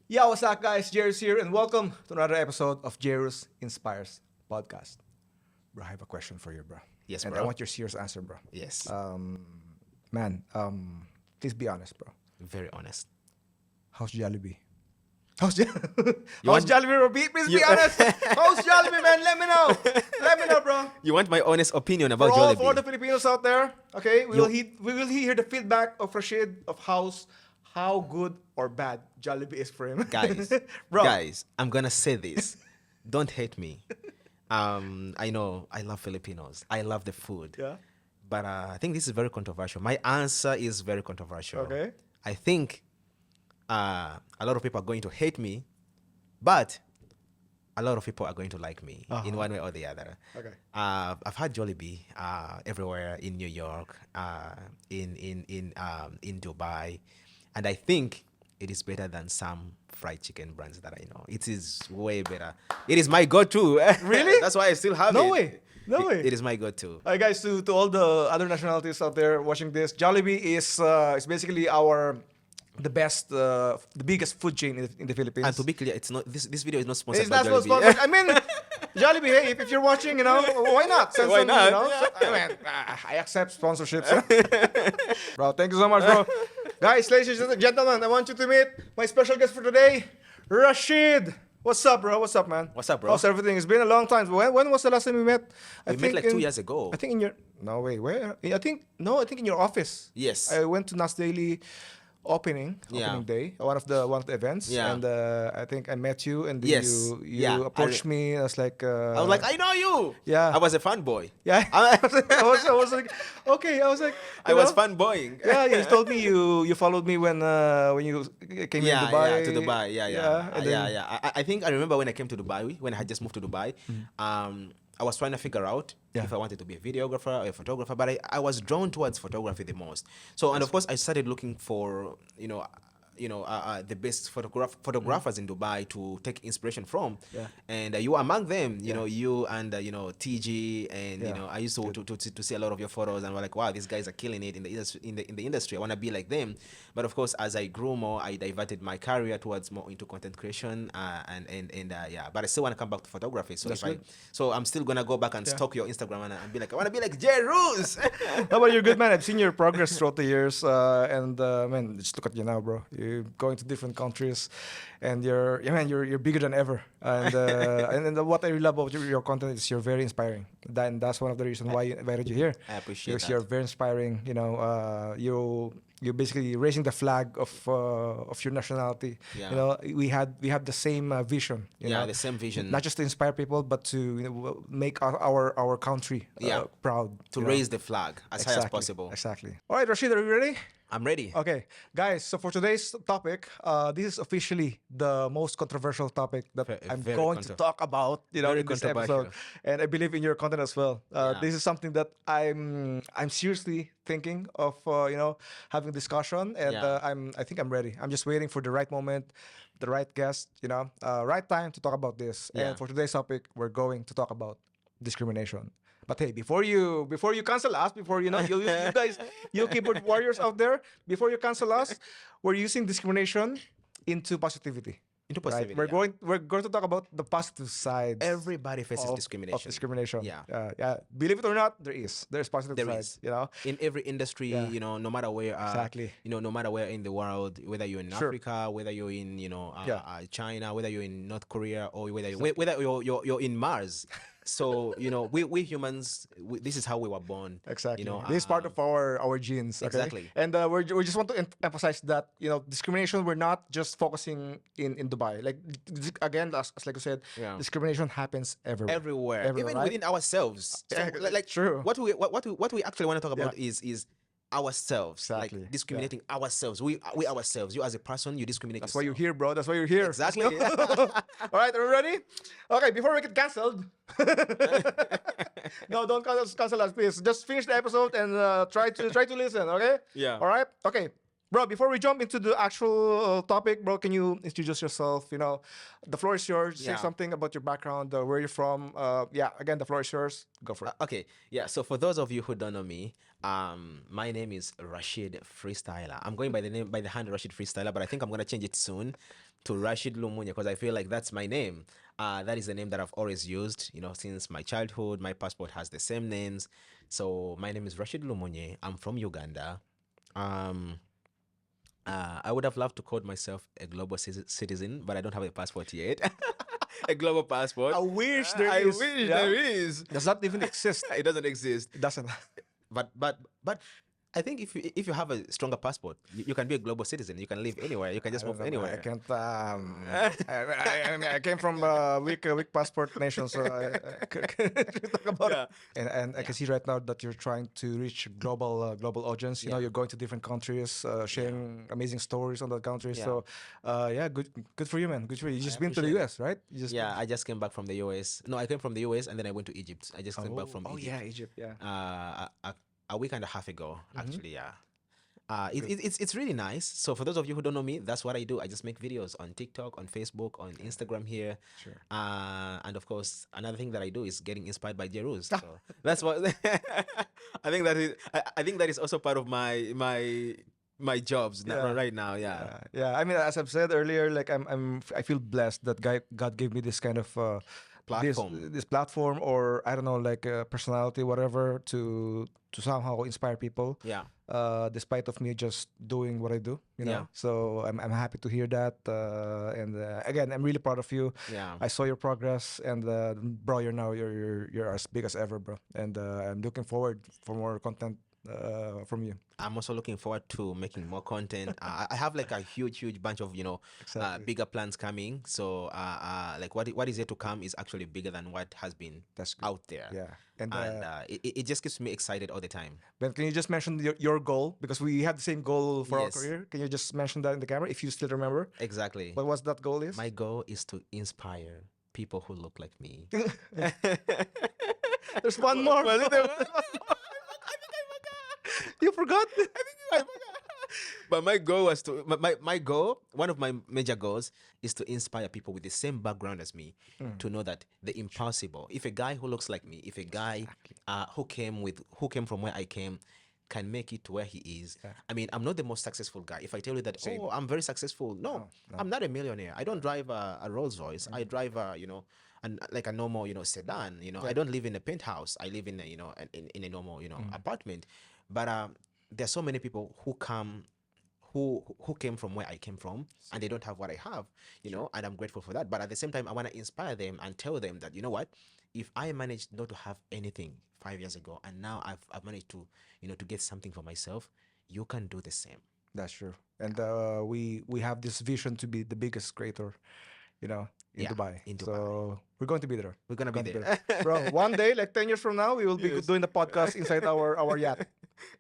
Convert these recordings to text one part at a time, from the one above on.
Yo, what's up, guys? Jerry's here, and welcome to another episode of Jerry's Inspires podcast. Bro, I have a question for you, bro. Yes, and bro. I want your serious answer, bro. Yes. Man, please be honest, bro. Very honest. How's Jollibee? How's, jo- How's want- Jollibee, bro? Please be honest. How's Jollibee, man? Let me know. Let me know, bro. You want my honest opinion For about all Jollibee? for the Filipinos out there, okay, we will hear the feedback of Rashid of how good or bad Jollibee is for him. Guys, bro. guys, I'm gonna say this. Don't hate me. I know I love Filipinos. I love the food. Yeah. But I think this is very controversial. My answer is very controversial. Okay. I think a lot of people are going to hate me, but a lot of people are going to like me in one way or the other. Okay. I've had Jollibee everywhere in New York, in Dubai, and I think it is better than some fried chicken brands that I know. It is way better. It is my go-to. Really? That's why I still have it. No way. No way. It is my go-to. Hi guys, to all the other nationalities out there watching this, Jollibee is basically the biggest food chain in the Philippines. And to be clear, it's not this video is not sponsored It's by not Jollibee. sponsored. I mean, Jollibee. Hey, if you're watching, why not? Send Why some, not? I mean, I accept sponsorships. Bro, thank you so much, bro. Guys, ladies and gentlemen, I want you to meet my special guest for today, Rashid. What's up, bro? What's up, man? What's up, bro? How's everything? It's been a long time. When was the last time we met? We met like 2 years ago. I think in your where? I think in your office. Yes. I went to Nas Daily opening day, one of the events. Yeah. And I think I met you, and then Yes. you Yeah. approached me. I was like, I was like, I know you. Yeah. I was a fanboy. yeah. I was like, okay. I was like, I was fanboying. Yeah, you told me you followed me when you came in Dubai. Yeah, to Dubai. and then- I think I remember when I came to Dubai, when I had just moved to Dubai. I was trying to figure out Yeah. if I wanted to be a videographer or a photographer, but I was drawn towards photography the most. So, and of course, I started looking for the best photographers in Dubai to take inspiration from. Yeah. And you were among them. You and TG, and Yeah. I used to see a lot of your photos, and we're like, wow, these guys are killing it in the industry. I want to be like them. But of course, as I grew more, I diverted my career towards more into content creation, But I still want to come back to photography. So That's so I'm still gonna go back and Yeah. stalk your Instagram and be like, I want to be like Jay Roos. No, but you're good, man. I've seen your progress throughout the years, and man, just look at you now, bro. You're going to different countries, and you're bigger than ever. And and what I really love about your content is you're very inspiring. That's one of the reasons why I invited you here. I appreciate Because that. you're very inspiring. You're basically raising the flag of your nationality. Yeah. We have the same vision. The same vision. Not just to inspire people, but to make our country proud. To raise the flag as high as possible. Exactly. All right, Rashid, are you ready? I'm ready. Okay, guys. So for today's topic, this is officially the most controversial topic that I'm Very going to talk about. Very In this controversial. episode, and I believe in your content as well. Yeah. This is something that I'm seriously thinking of. Having a discussion, and Yeah. I think I'm ready. I'm just waiting for the right moment, the right guest. Right time to talk about this. Yeah. And for today's topic, we're going to talk about discrimination. But hey, before you cancel us, you guys, you keyboard warriors out there, before you cancel us, we're using discrimination into positivity. Into Right? positivity. We're going to talk about the positive side. Everybody faces of discrimination. discrimination. Yeah. Believe it or not, there's positive There sides. is. In every industry, Yeah. no matter where, Exactly. no matter where in the world, whether you're in Sure. Africa, whether you're in, Yeah. China, whether you're in North Korea, or whether you're in Mars. So we humans, this is how we were born. Exactly. This is part of our genes. Okay? Exactly. And we just want to emphasize that discrimination. We're not just focusing in Dubai. Like again, as like you said, Yeah. discrimination happens everywhere. Everywhere, Everywhere, even right? within ourselves. So, Yeah, like true. What we actually want to talk about Yeah. is ourselves, Exactly. like discriminating ourselves. We ourselves. You as a person, you discriminate. That's why you're yourself. here, bro. That's why you're here. Exactly. All right, are we ready? Okay, before we get canceled. No, don't cancel us, please. Just finish the episode and try to listen. Okay. Yeah. All right. Okay. Bro, before we jump into the actual topic, bro, can you introduce yourself? The floor is yours. Say Yeah. something about your background, where you're from. Again, the floor is yours. Go for it. Okay, yeah. So for those of you who don't know me, my name is Rashid Freestyler. I'm going by the hand Rashid Freestyler, but I think I'm gonna change it soon to Rashid Lumunye because I feel like that's my name. That is the name that I've always used, since my childhood. My passport has the same names. So my name is Rashid Lumunye. I'm from Uganda. Um, I would have loved to call myself a global citizen, but I don't have a passport yet. A global passport. I wish there I is. wish Yeah. there is. Does not even exist. It doesn't exist. It doesn't. But I think if you have a stronger passport, you can be a global citizen. You can live anywhere. You can just move anywhere. I can't. I came from weak passport nation, so I can't talk about it. And I can see right now that you're trying to reach global audience. You know, you're going to different countries, sharing amazing stories on that country. Yeah. So, good for you, man. Good for you. You just been to the US, right? You just I just came back from the US. No, I came from the US and then I went to Egypt. I just came back from Egypt. yeah, Egypt. Yeah. A week and a half ago, actually. Yeah. It's really nice. So for those of you who don't know me, that's what I do. I just make videos on TikTok, on Facebook, on Instagram here. Sure. And of course, another thing that I do is getting inspired by Jerus. So that's what I think that is also part of my jobs right now. Yeah. Yeah. I mean, as I've said earlier, like I feel blessed that God gave me this kind of Platform. this platform, or I don't know, like personality, whatever, to somehow inspire people. Yeah. Despite of me just doing what I do, you know. Yeah. So I'm happy to hear that. And again, I'm really proud of you. Yeah. I saw your progress, and bro, you're as big as ever, bro. And I'm looking forward for more content from you. I'm also looking forward to making more content. I have like a huge bunch of Exactly. bigger plans coming. So like what is yet to come is actually bigger than what has been That's good. out there. Yeah. And it just keeps me excited all the time. Ben, can you just mention your goal, because we have the same goal for Yes. our career? Can you just mention that in the camera if you still remember? Exactly. What was that goal is? My goal is to inspire people who look like me. There's one more. Was it the one? You forgot? But my goal was to my goal, one of my major goals is to inspire people with the same background as me to know that the impossible. If a guy who looks like me, if a guy who came from where I came can make it to where he is. Yeah. I mean, I'm not the most successful guy. If I tell you that, oh, I'm very successful. No, I'm not a millionaire. I don't drive a Rolls Royce. I drive like a normal, sedan. I don't live in a penthouse. I live in a, in a normal, apartment. But there are so many people who came from where I came from, and they don't have what I have, and I'm grateful for that. But at the same time, I want to inspire them and tell them that, you know what, if I managed not to have anything 5 years ago, and now I've managed to, to get something for myself, you can do the same. That's true. And we have this vision to be the biggest creator, in Dubai. In Dubai. So we're going to be there. We're gonna be there. Bro, one day, like 10 years from now, we will be doing the podcast inside our yacht.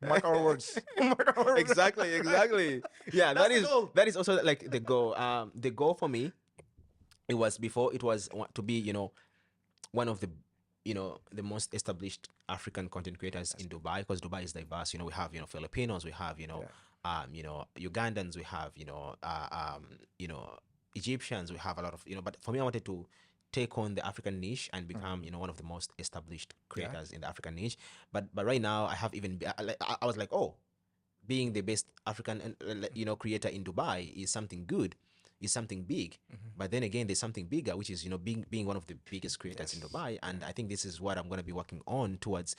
Mark our words. Mark our words. Exactly. Yeah, That's the goal. that is also like the goal. The goal for me, it was to be, one of the, the most established African content creators in Dubai, because Dubai is diverse. We have, Filipinos, we have, Ugandans, we have, Egyptians, we have a lot of, but for me, I wanted to take on the African niche and become, one of the most established creators in the African niche. But right now, I have even, I was like, oh, being the best African, creator in Dubai is something good, is something big. But then again, there's something bigger, which is, being one of the biggest creators in Dubai. And I think this is what I'm going to be working towards,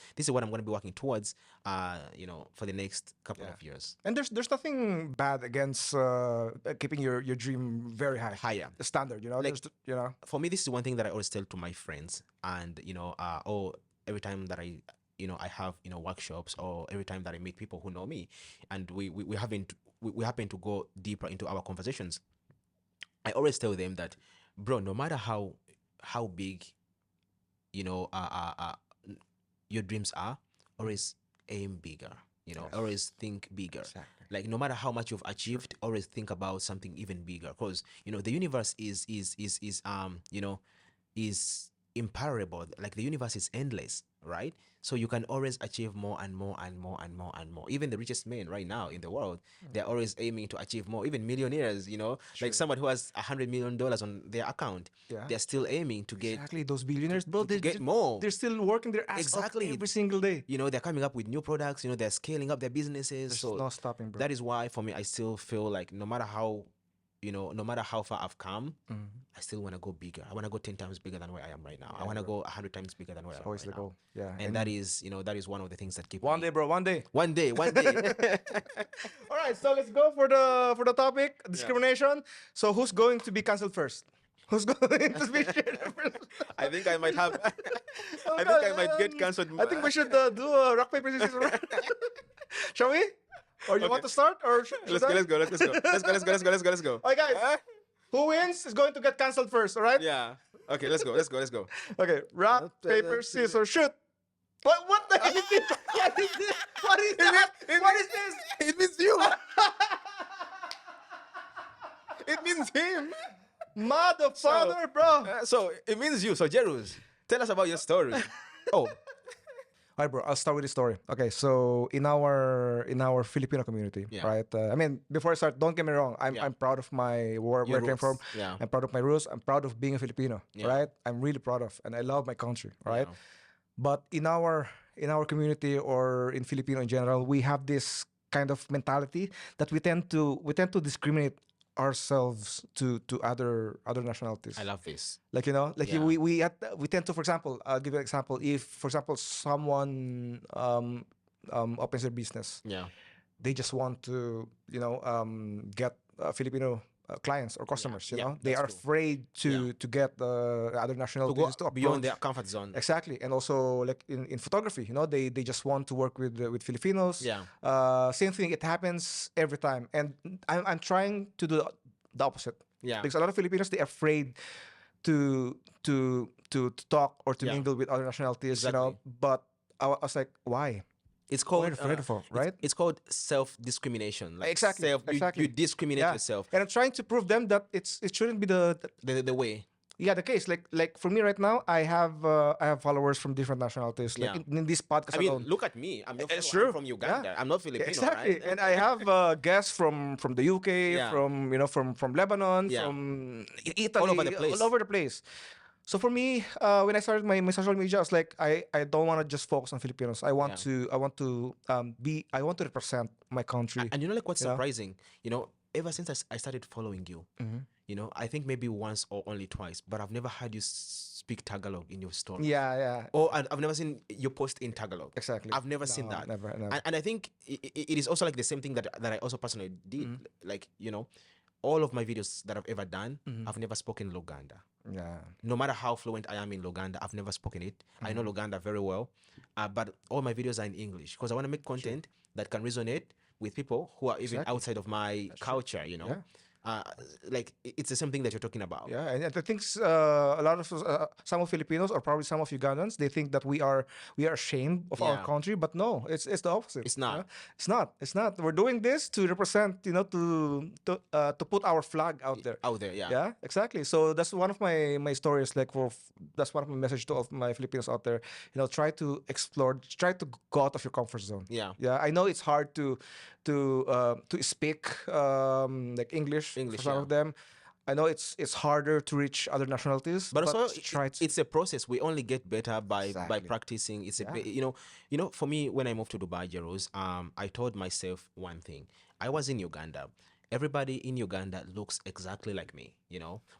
for the next couple of years. And there's nothing bad against keeping your dream very high. Higher. The standard, Like, there's, For me, this is one thing that I always tell to my friends, and every time that I have workshops, or every time that I meet people who know me, and we happen to go deeper into our conversations, I always tell them that, bro, no matter how big your dreams are, always aim bigger. Always think bigger. Exactly. Like, no matter how much you've achieved, always think about something even bigger, because the universe is imparable. Like, the universe is endless, right? So you can always achieve more and more and more and more and more. Even the richest men right now in the world, they're always aiming to achieve more. Even millionaires, like somebody who has $100 million on their account, they're still aiming to get exactly those billionaires, bro. They get more. They're still working their ass off every single day. They're coming up with new products. They're scaling up their businesses. There's So no stopping, bro. that is why, for me, I still feel like no matter how no matter how far I've come, Mm-hmm. I still want to go bigger. I want to go 10 times bigger than where I am right now. I want to go 100 times bigger than where I am always right the now. goal. Yeah. And that is, that is one of the things that keep one me. day, bro. One day. One day. All right, so let's go for the topic, discrimination. So who's going to be cancelled first? Who's going to be shared first? I think I might have. Oh, I think I God, might get cancelled. I think we should do a rock paper scissors. Shall we? Or you want to start? Or should Let's I? go. Let's go. Let's go. Let's go. Let's go. Let's go. Let's go. Let's go. All right, guys. Who wins is going to get cancelled first. All right? Yeah. Okay. Let's go. Let's go. Let's go. Okay. Rock, paper, scissors, shoot. What the hell is this? What is this? What is that? What is this? It means you. It means him. Mother, father, bro. So it means you. So Jerus, tell us about your story. Oh, All right, bro. I'll start with the story. Okay, so in our Filipino community, Yeah. right? I mean, before I start, don't get me wrong. I'm Yeah. I'm proud of my where I Your came from. roots, yeah. I'm proud of my roots. I'm proud of being a Filipino. Yeah. Right? I'm really proud of, and I love my country. Right? Yeah. But in our community or in Filipino in general, we have this kind of mentality that we tend to discriminate ourselves to other nationalities. I love this. Like like Yeah. we tend to, for example, I'll give you an example. If, for example, someone opens their business, Yeah. they just want to get Filipino clients or customers. Yeah, They are that's true. afraid to get other To nationalities go to beyond approach. their comfort zone. Exactly, and also like in photography, they just want to work with Filipinos. Yeah. Same thing. It happens every time, and I'm trying to do the opposite. Yeah. Because a lot of Filipinos, they're afraid to talk or to Yeah. mingle with other nationalities. Exactly. But I was like, why? It's called afraid of, right? It's called self-discrimination. Like Exactly, exactly. You discriminate Yeah. yourself. And I'm trying to prove them that it shouldn't be The way. the case. Like for me right now, I have followers from different nationalities. Like Yeah. in this podcast I mean, alone. look at me. I'm not It's I'm true. from Uganda. Yeah. I'm not Filipino, Exactly, right? and I have guests from the UK, Yeah. from Lebanon, Yeah. from Italy, All over the place. all over the place. So for me, when I started my social media, I was like, I don't want to just focus on Filipinos. I want Yeah. I want to represent my country. And like what's You know? surprising? Ever since I started following you, I think maybe once or only twice, but I've never heard you speak Tagalog in your story. Yeah. Or I've never seen you post in Tagalog. Exactly. I've never seen No, that. never. And I think it is also like the same thing that I also personally did. Like, all of my videos that I've ever done, I've never spoken Luganda. Yeah. No matter how fluent I am in Luganda, I've never spoken it. I know Luganda very well, but all my videos are in English because I want to make content that can resonate with people who are even outside of my culture, Yeah. Like it's the same thing that you're talking about. Yeah, and I think a lot of some of Filipinos or probably some of Ugandans, they think that we are ashamed of our Yeah. country, but no, it's the opposite. It's not. you know? It's not. We're doing this to represent, to put our flag out there. Out there, yeah. Yeah, exactly. So that's one of my stories. Like that's one of my message to all of my Filipinos out there. Try to explore, try to go out of your comfort zone. Yeah. Yeah. I know it's hard to speak like English English, for some yeah. of them. I know it's harder to reach other nationalities, But also, try to. it's a process. We only get better by Exactly. practicing. It's for me when I moved to Dubai, Jeros, I told myself one thing. I was in Uganda. Everybody in Uganda looks exactly like me.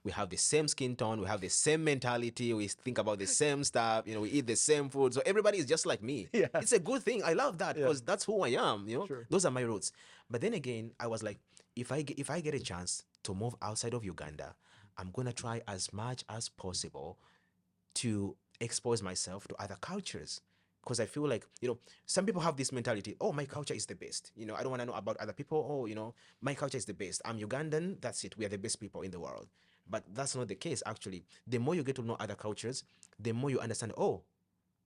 We have the same skin tone, we have the same mentality, we think about the same stuff. We eat the same food, so everybody is just like me. Yeah. It's a good thing. I love that because that's who I am. Sure. Those are my roots. But then again, I was like, if I get a chance to move outside of Uganda, I'm gonna try as much as possible to expose myself to other cultures. Because I feel like, some people have this mentality, oh, my culture is the best. I don't want to know about other people. Oh, my culture is the best. I'm Ugandan, that's it. We are the best people in the world. But that's not the case, actually. The more you get to know other cultures, the more you understand, oh,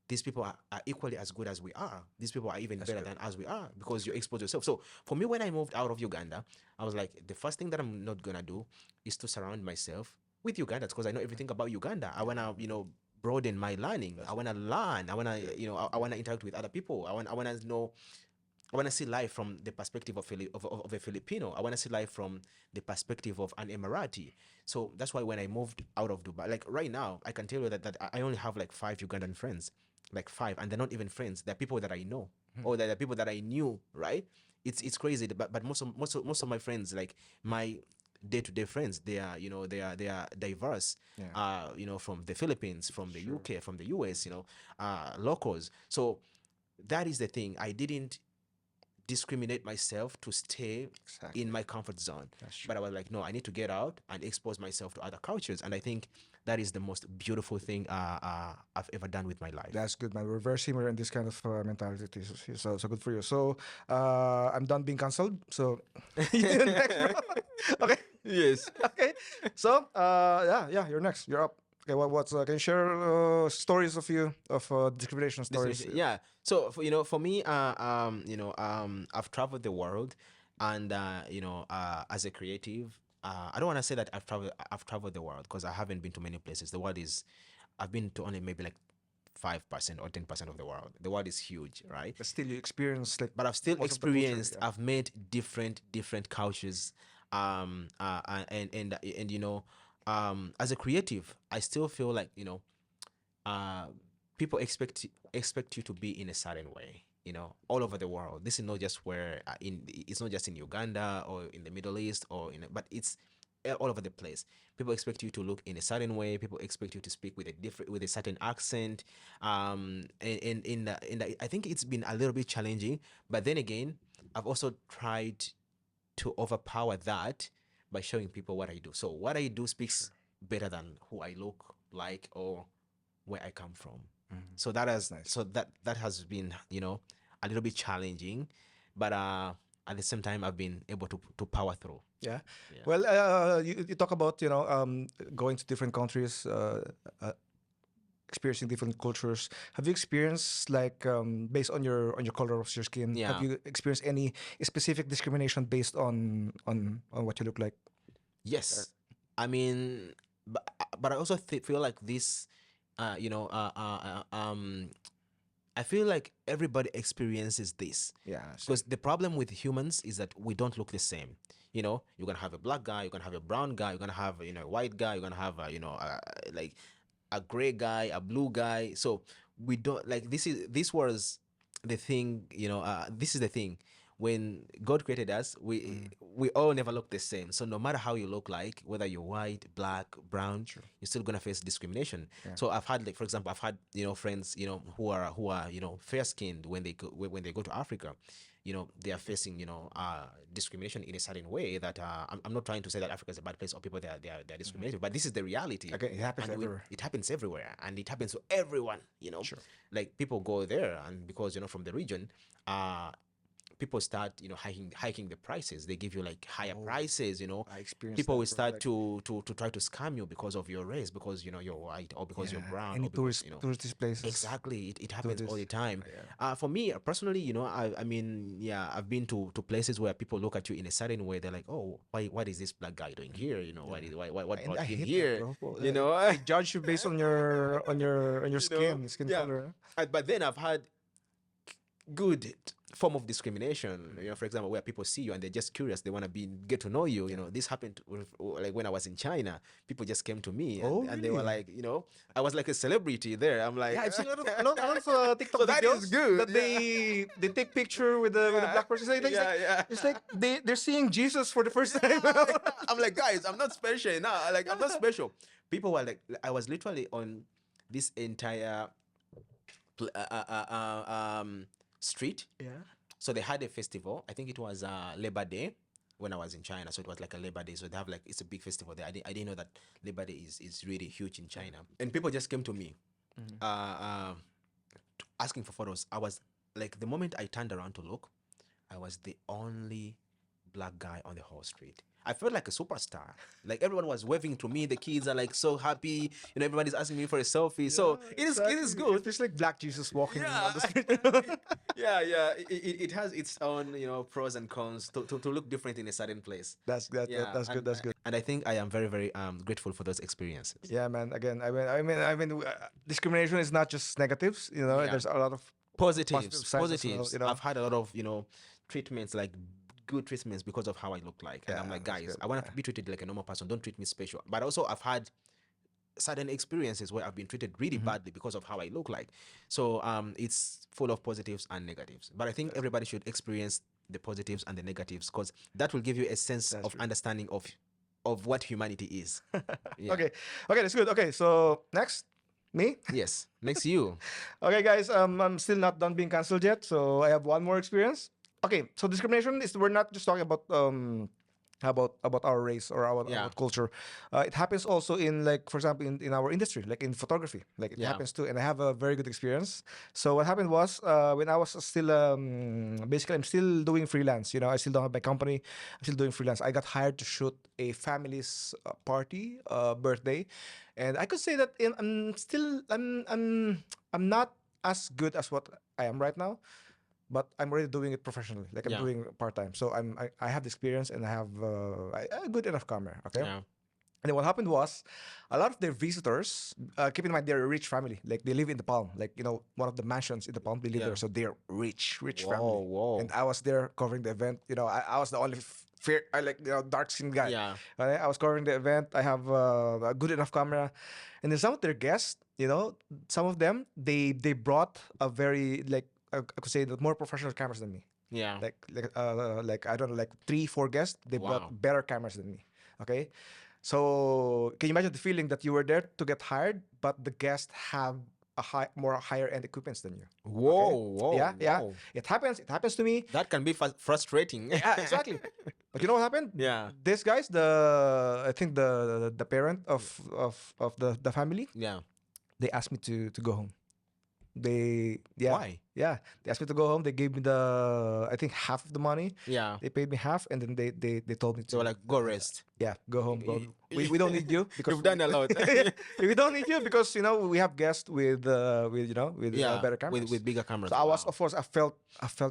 these people are equally as good as we are. These people are even better than as we are because you expose yourself. So for me, when I moved out of Uganda, I was like, the first thing that I'm not going to do is to surround myself with Ugandans because I know everything about Uganda. I want to, broaden my learning. I want to learn. I want to, I want to interact with other people. I want to know. I want to see life from the perspective of a Filipino. I want to see life from the perspective of an Emirati. So that's why when I moved out of Dubai, like right now, I can tell you that I only have like 5 Ugandan friends, like 5, and they're not even friends. They're people that I know, or they're people that I knew. Right? It's crazy. But most of my friends, like day-to-day friends, they are diverse. Yeah. From the Philippines, from the UK, from the US, locals. So that is the thing. I didn't discriminate myself to stay Exactly. in my comfort zone. That's true. But I was like, no, I need to get out and expose myself to other cultures. And I think that is the most beautiful thing I've ever done with my life. That's good, man. We're very similar in this kind of mentality. So good for you. So I'm done being cancelled. So you next, bro. Okay. Yes. Okay. So yeah, you're next. You're up. Okay. What's can you share stories of you of discrimination stories? Yeah. So for me, I've traveled the world, and as a creative, I don't want to say that I've traveled the world, because I haven't been to many places. I've been to only maybe like 5% or 10% of the world. The world is huge, right? But still, you experience like But I've still most of the culture, experienced. yeah. I've met different cultures, and as a creative, I still feel like uh, people expect you to be in a certain way, all over the world. This is not just where it's not just in Uganda or in the Middle East, but it's all over the place. People expect you to look in a certain way. People expect you to speak with a certain accent. And I think it's been a little bit challenging. But then again, I've also tried to overpower that by showing people what I do. So what I do speaks better than who I look like or where I come from. So Nice. that has been a little bit challenging, but at the same time I've been able to power through. Yeah. Yeah. Well, you talk about going to different countries, experiencing different cultures. Have you experienced like based on your color of your skin? Have Yeah. you experienced any specific discrimination based on what you look like? Yes. I mean, but I also feel like this, uh, you know, uh, uh, uh, um, I feel like everybody experiences this. Yeah. Because the problem with humans is that we don't look the same. You're gonna have a black guy, you're gonna have a brown guy, you're gonna have a white guy, you're gonna have like a gray guy, a blue guy. So we don't like this was the thing. This is the thing. When God created us, we all never look the same. So no matter how you look like, whether you're white, black, brown, you're still gonna face discrimination. So I've had, like, for example, I've had friends who are fair skinned. When they go to Africa, they are facing discrimination in a certain way that I'm not trying to say that Africa is a bad place or people they're discriminated, but this is the reality. Okay, it happens everywhere. It happens everywhere, and it happens to everyone. Like, people go there, and because from the region, people start hiking the prices. They give you like higher prices. I experienced People that, will bro. start Like, to try to scam you because of your race, because you're white, or because you're brown, any or because tourist places. exactly, it happens all this. the time. For me personally, I mean, yeah, I've been to places where people look at you in a certain way. They're like, oh, why, what is this black guy doing here? What And brought I him hate here? that, bro. You know. They judge you based on your skin Yeah. color. But then I've had good form of discrimination. For example, where people see you and they're just curious, they want to get to know you. This happened like when I was in China. People just came to me, and, Oh, and they were really? like, I was like a celebrity there. I'm like, Yeah, I've seen a lot of TikTok So that videos is good, that they take picture with the black person. It's like, Yeah. it's like they're seeing Jesus for the first time. I'm like, guys, I'm not special now. Like, I'm not special. People were like, I was literally on this entire street. Yeah. So they had a festival. I think it was Labor Day when I was in China. So it was like a Labor Day. So they have like, it's a big festival there. I didn't know that Labor Day is really huge in China. And people just came to me asking for photos. I was like, the moment I turned around to look, I was the only black guy on the whole street. I felt like a superstar. Like, everyone was waving to me. The kids are like so happy. Everybody's asking me for a selfie. So it is good. It's like black Jesus walking on the street. Yeah. It has its own, pros and cons to look different in a certain place. That's good. That's good. And I think I am very, very grateful for those experiences. Yeah, man. Again, I mean, discrimination is not just negatives. Yeah. There's a lot of Positives. sides as well, I've had a lot of, treatments, like good treatments, because of how I look like. And Yeah, I'm like, that's guys, good. I want to be treated like a normal person. Don't treat me special. But also, I've had certain experiences where I've been treated really badly because of how I look like. So it's full of positives and negatives. But I think everybody should experience the positives and the negatives, because that will give you a sense of understanding of of what humanity is. Yeah. Okay, that's good. Okay, so next, me. Yes. Next you. Okay, guys, I'm still not done being cancelled yet, so I have one more experience. Okay, so discrimination is, we're not just talking about our race or our Yeah. about culture. It happens also in, like, for example, in our industry, like in photography, like it Yeah. happens too. And I have a very good experience. So what happened was, when I was still basically, I'm still doing freelance. I still don't have my company. I'm still doing freelance. I got hired to shoot a family's party, birthday, and I could say that I'm not as good as what I am right now, but I'm already doing it professionally. Like, I'm Yeah. doing part time, so I have the experience, and I have a good enough camera. Okay. Yeah. And then what happened was, a lot of their visitors, keep in mind, they're a rich family. Like, they live in the Palm, like, one of the mansions in the Palm. They live Yeah. there, so they're rich Whoa, family. whoa. And I was there covering the event. I was the only dark skinned guy. Yeah. I was covering the event. I have a good enough camera, and then some of their guests, some of them, they brought a very, like, I could say, that more professional cameras than me. Yeah. Like I don't know, like 3-4 guests, they Wow. brought better cameras than me. Okay, so can you imagine the feeling that you were there to get hired, but the guests have a higher end equipments than you? Whoa, Okay? whoa. Yeah. whoa. It happens to me. That can be frustrating. Yeah, exactly. But you know what happened? Yeah. These guys, I think the parent of the family, Yeah. they asked me to go home. Why? Yeah, they asked me to go home. They gave me I think, half of the money. Yeah. They paid me half, and then they told me They were like, go rest. yeah, go home. We don't need you because You've done a lot. we don't need you because we have guests with Yeah. better cameras. With bigger cameras. So I was, Wow. of course, I felt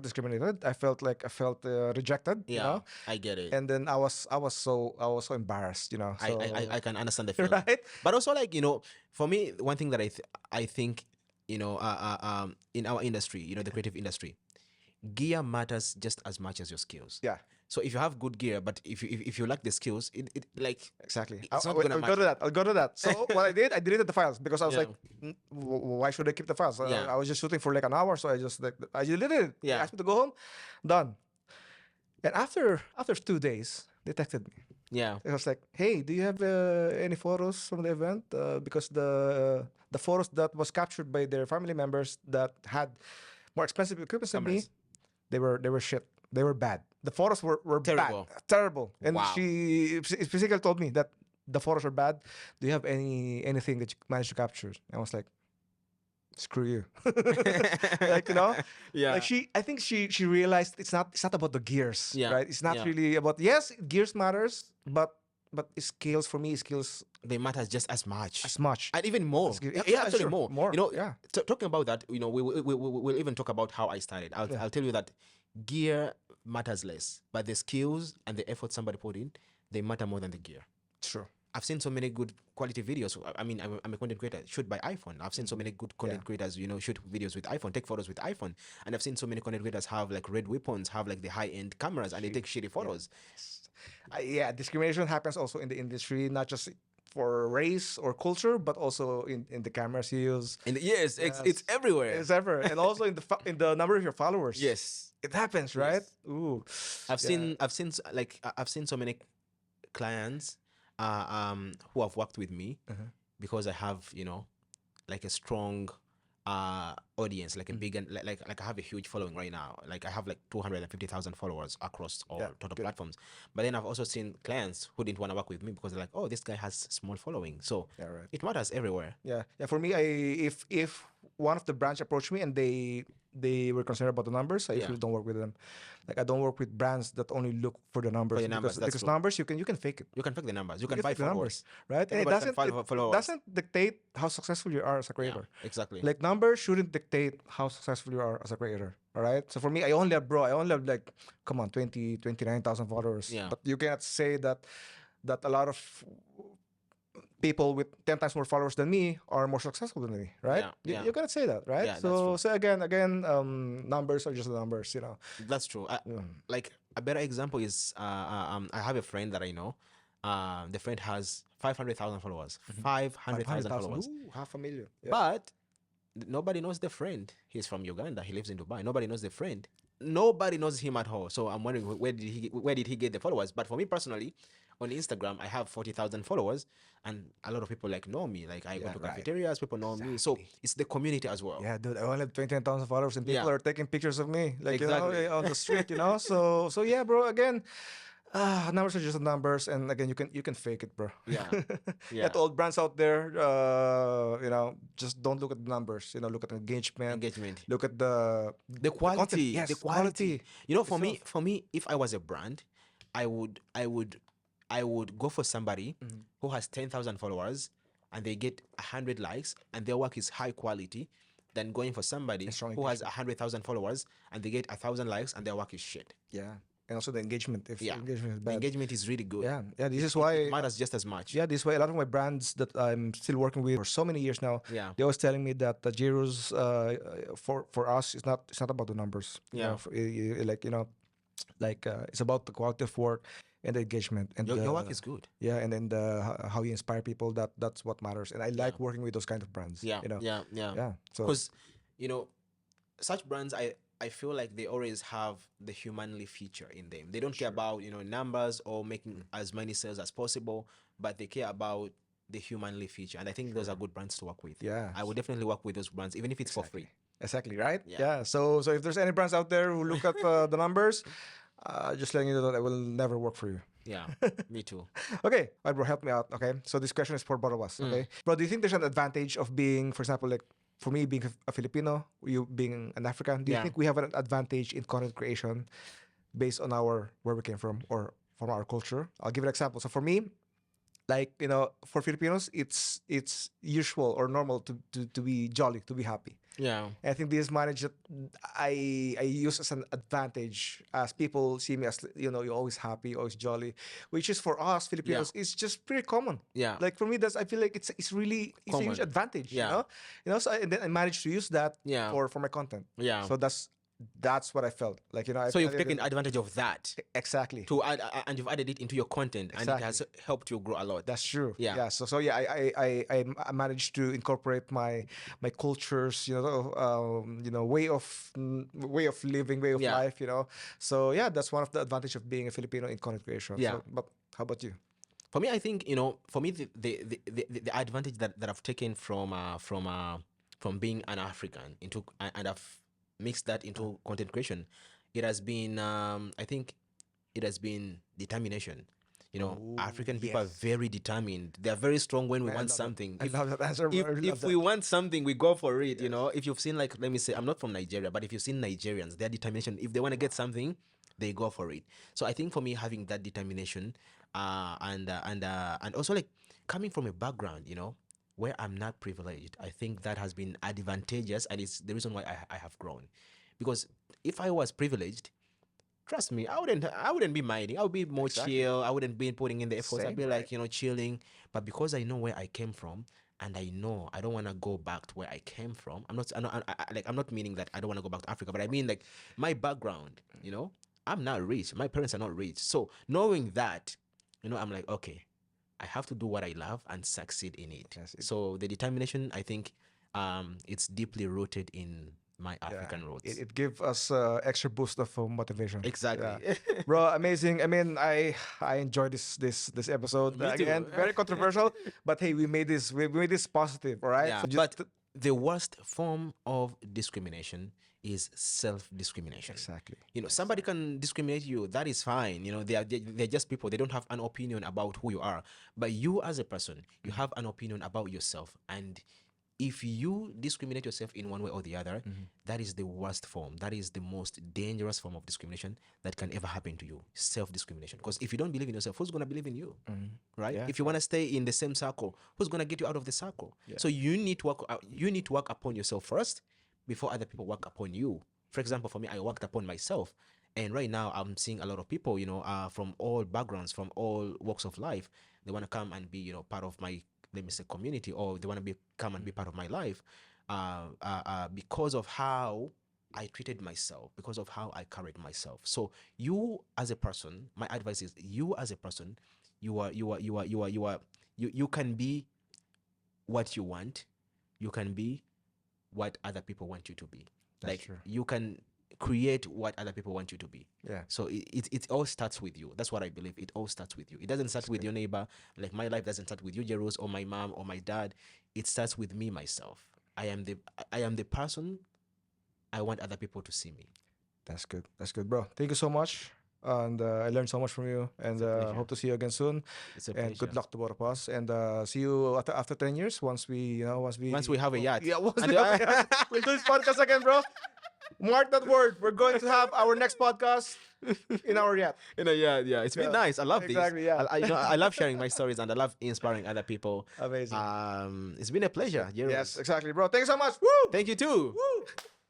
discriminated. I felt rejected. Yeah. I get it. And then I was so embarrassed. So, I can understand the feeling. right? But also, like, for me, one thing that I think, in our industry, the creative industry, gear matters just as much as your skills. Yeah. So if you have good gear, but if you lack the skills, it like Exactly. it's not I'll gonna go to that. I'll go to that. So what I did, I deleted the files because I was Yeah. like, why should I keep the files? Yeah. I was just shooting for like an hour, so I deleted it. Yeah. They asked me to go home. Done. And after 2 days, they texted me. yeah, It was like, hey, do you have any photos from the event? Because the photos that was captured by their family members that had more expensive equipment than me, Cameras. they were shit. They were bad. The photos were Terrible. bad, terrible. And Wow. she specifically told me that the photos are bad. Do you have anything that you managed to capture? I was like, screw you. Like, Yeah. like I think she realized it's not about the gears, Yeah. right? It's not Yeah. really about, yes, gears matters, but skills, for me, They matter just as much. as much. And even more. Yeah, Yeah, actually sure. more. More, yeah. Talking about that, we'll even talk about how I started. I'll tell you that gear matters less, but the skills and the effort somebody put in, they matter more than the gear. Sure. I've seen so many good quality videos. I mean, I'm a content creator, shoot by iPhone. I've seen so many good content creators, shoot videos with iPhone, take photos with iPhone. And I've seen so many content creators have like red weapons, have like the high-end cameras, and they take shitty photos. Yeah, discrimination happens also in the industry, not just for race or culture, but also in the cameras you use. And yes, it's everywhere. It's ever, and also in the number of your followers. Yes. It happens, right? Ooh. I've seen so many clients who have worked with me because I have like a strong audience, like a big and like I have a huge following right now. Like I have like 250,000 followers across all total platforms. But then I've also seen clients who didn't want to work with me because they're like, oh, this guy has small following. So right. it matters everywhere. Yeah. For me, if one of the brands approached me and they were concerned about the numbers, I usually don't work with them. Like, I don't work with brands that only look for the numbers. Because true. numbers, you can fake it. You can fake the numbers. You can buy fake the followers. Right? And Followers. doesn't dictate how successful you are as a creator. Yeah, exactly. Like, numbers shouldn't dictate how successful you are as a creator. All right. So for me, I only have like, come on, 29,000 followers. Yeah. But you cannot say that a lot of people with 10 times more followers than me are more successful than me, right? Yeah. You cannot say that, right? Yeah, so that's true. again, numbers are just the numbers, That's true. Like a better example is I have a friend that I know. The friend has 500,000 followers. 500,000 followers. Ooh, 500,000. Yeah. But nobody knows the friend. He's from Uganda. He lives in Dubai. Nobody knows the friend. Nobody knows him at all. So I'm wondering where did he get the followers? But for me personally, on Instagram, I have 40,000 followers, and a lot of people like know me. Like I go Yeah, to right. cafeterias, people know me. So it's the community as well. Yeah, dude, I only have 29,000 followers and people Yeah. are taking pictures of me, like, Exactly. on the street, So yeah, bro, again, numbers are just numbers. And again, you can fake it, bro. Yeah. Yeah, Yeah. to all brands out there, just don't look at the numbers, look at engagement, Engagement. look at the content. The Yes, quality. You know, itself. for me, if I was a brand, I would go for somebody who has 10,000 followers and they get 100 likes and their work is high quality, than going for somebody strong who has 100,000 followers and they get 1,000 likes and their work is shit. Yeah, and also the engagement. If Yeah. engagement is The bad, engagement is really good. yeah, yeah. This is It why. matters just as much. Yeah, this way a lot of my brands that I'm still working with for so many years now, Yeah. they're always telling me that the Giro's for us it's not about the numbers. Yeah. It's about the quality of work and the engagement and Your work is good. yeah, and then how you inspire people. That's what matters, and I like working with those kind of brands. Yeah. Yeah. So Because, such brands, I feel like they always have the humanly feature in them. They don't care about, numbers or making as many sales as possible, but they care about the humanly feature. And I think those are good brands to work with. Yeah. I would definitely work with those brands, even if it's for free. exactly, right? Yeah. Yeah. So if there's any brands out there who look at the numbers, just letting you know that I will never work for you. Yeah, me too. Okay, all right, bro, help me out. Okay, so this question is for both of us. Okay, bro, do you think there's an advantage of being, for example, like for me being a Filipino, you being an African? Do you Yeah. think we have an advantage in content creation based on where we came from or from our culture? I'll give an example. So for me, like for Filipinos, it's usual or normal to be jolly, to be happy. Yeah. And I think this manage that I use as an advantage as people see me as you're always happy, always jolly, which is for us Filipinos it's just pretty common. Yeah. Like for me, I feel like it's a huge Common. advantage. Yeah. So and then I managed to use that Yeah. for my content. Yeah. So that's what I felt like. So you've taken advantage of that exactly. to add, and you've added it into your content, and it has helped you grow a lot. That's true. Yeah. Yeah. So yeah, I managed to incorporate my cultures, way of living, way of Yeah. life, So yeah, that's one of the advantage of being a Filipino in content creation. Yeah. So, but how about you? For me, I think for me the advantage that I've taken from being an African into and I've mixed that into content creation, it has been I think it has been determination. African people are very determined. They are very strong when we want something. I love that answer. Bro. I really love If we want something, we go for it. If you've seen, like, let me say, I'm not from Nigeria, but if you've seen Nigerians, their determination, if they want to get something, they go for it. So I think for me, having that determination, and also, like, coming from a background, where I'm not privileged, I think that has been advantageous, and it's the reason why I have grown. Because if I was privileged, trust me, I wouldn't be minding. I would be more chill. I wouldn't be putting in the effort. I'd be like, chilling. But because I know where I came from, and I know I don't want to go back to where I came from. I'm not meaning that I don't want to go back to Africa, but I mean, like, my background. I'm not rich. My parents are not rich. So knowing that, I'm like, okay, I have to do what I love and succeed in it. Yes, So the determination, I think, it's deeply rooted in my African roots. It gives us extra boost of motivation. Exactly. Yeah. Bro, amazing. I mean, I enjoyed this episode. Me too. Again, very controversial, but hey, we made this positive, all right? Yeah, So but the worst form of discrimination is self-discrimination. Exactly. Somebody can discriminate you. That is fine. They're just people. They don't have an opinion about who you are. But you, as a person, you have an opinion about yourself. And if you discriminate yourself in one way or the other, that is the worst form. That is the most dangerous form of discrimination that can ever happen to you. Self-discrimination. Because if you don't believe in yourself, who's going to believe in you? Right? Yeah. If you want to stay in the same circle, who's going to get you out of the circle? So you need to work upon yourself first before other people work upon you. For example, for me, I worked upon myself. And right now, I'm seeing a lot of people, from all backgrounds, from all walks of life. They want to come and be, part of my, let me say, community, or they want to come and be part of my life, because of how I treated myself, because of how I carried myself. So you, as a person, my advice is, you as a person, you can be what you want. You can be what other people want you to be. That's Like, true. you can create what other people want you to be. Yeah. So it all starts with you. That's what I believe. It all starts with you. It doesn't start with your neighbor. Like my life doesn't start with you, Jeros, or my mom or my dad. It starts with me, myself. I am the person I want other people to see me. That's good. That's good, bro. Thank you so much. And I learned so much from you. And pleasure. hope to see you again soon. It's a And good pleasure. luck to both of us. And see you after 10 years once we Once we have a yacht. Yeah, once And we have a yacht. We'll do this podcast again, bro. Mark that word. We're going to have our next podcast in our yacht. Yeah. It's been Yeah, nice. I love exactly, this. yeah. I love sharing my stories and I love inspiring other people. Amazing. It's been a pleasure, Jeros. Yes, exactly, bro. Thanks so much. Woo! Thank you too. Woo!